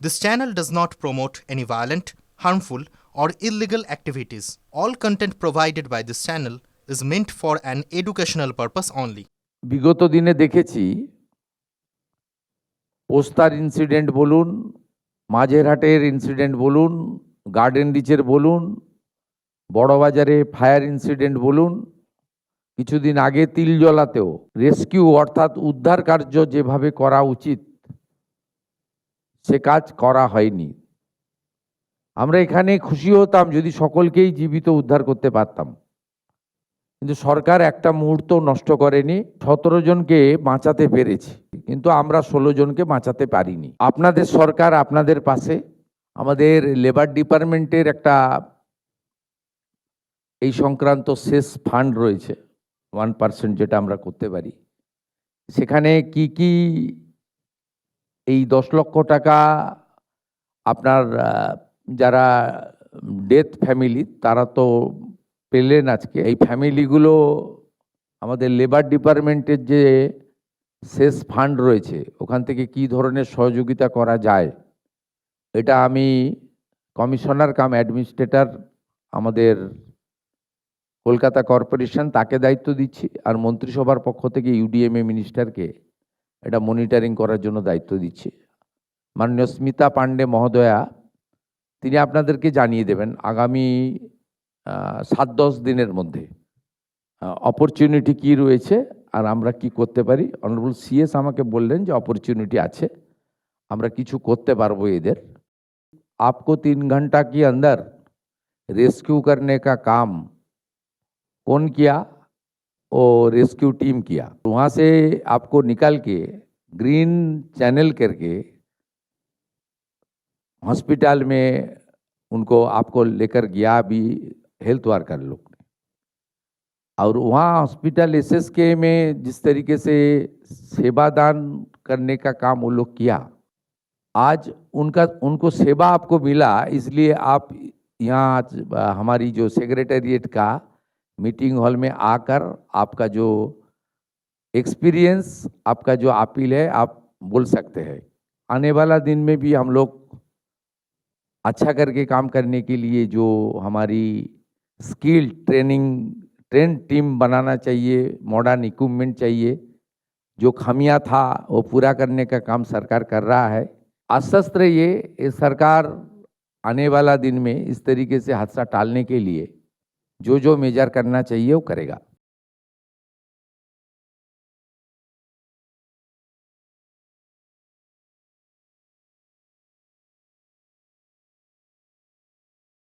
This channel does not promote any violent, harmful, or illegal activities. All content provided by this channel is meant for an educational purpose only. বিগত দিনে দেখেছি পোস্তার incident বলুন, মাঝেরহাটের incident বলুন, garden রিচের বলুন, বড়বাজারে fire incident বলুন, কিছুদিন আগে তিলজলাতেও rescue অর্থাৎ উদ্ধার কার্য যেভাবে করা উচিত সে কাজ করা হয়নি। আমরা এখানে খুশি হতাম যদি সকলকেই জীবিত উদ্ধার করতে পারতাম, কিন্তু সরকার একটা মুহূর্ত নষ্ট করেনি। 17 জনকে বাঁচাতে পেরেছি, কিন্তু আমরা 16 জনকে বাঁচাতে পারিনি। আপনাদের সরকার আপনাদের পাশে। আমাদের লেবার ডিপার্টমেন্টের একটা এই সংক্রান্ত শেষ ফান্ড রয়েছে 1% যেটা আমরা করতে পারি। সেখানে কি কি এই 10 লক্ষ টাকা আপনার যারা ডেথ ফ্যামিলি তারা তো পেলেন আজকে। এই ফ্যামিলিগুলো আমাদের লেবার ডিপার্টমেন্টের যে শেষ ফান্ড রয়েছে ওখান থেকে কি ধরনের সহযোগিতা করা যায়, এটা আমি কমিশনার কাম অ্যাডমিনিস্ট্রেটর আমাদের কলকাতা কর্পোরেশন তাকে দায়িত্ব দিচ্ছি, আর মন্ত্রিসভার পক্ষ থেকে ইউডিএমএ মিনিস্টারকে এটা মনিটরিং করার জন্য দায়িত্ব দিচ্ছি। মাননীয় স্মিতা পান্ডে মহোদয়া তিনি আপনাদেরকে জানিয়ে দেবেন আগামী 7-10 দিনের মধ্যে অপরচুনিটি কি রয়েছে আর আমরা কি করতে পারি। অনারেবল সিএস আমাকে বললেন যে অপরচুনিটি আছে, আমরা কিছু করতে পারবো এদের। आपको 3 घंटा के अंदर रेस्क्यू करने का काम कौन किया? और रेस्क्यू टीम किया। वहाँ से आपको निकाल के ग्रीन चैनल करके हॉस्पिटल में उनको आपको लेकर गया भी हेल्थ वर्कर लोग ने, और वहाँ हॉस्पिटल एसएसके में जिस तरीके से सेवादान करने का काम वो लोग किया, आज उनको सेवा आपको मिला, इसलिए आप यहाँ हमारी जो सेक्रेटेरिएट का मीटिंग हॉल में आकर आपका जो एक्सपीरियंस, आपका जो अपील है आप बोल सकते हैं। आने वाला दिन में भी हम लोग अच्छा करके काम करने के लिए जो हमारी स्किल ट्रेन टीम बनाना चाहिए, मॉडर्न इक्विपमेंट चाहिए, जो खामियां था वो पूरा करने का काम सरकार कर रहा है। आश्वस्त रहिए, सरकार आने वाला दिन में इस तरीके से हादसा टालने के लिए जो मेजर करना चाहिए वो करेगा।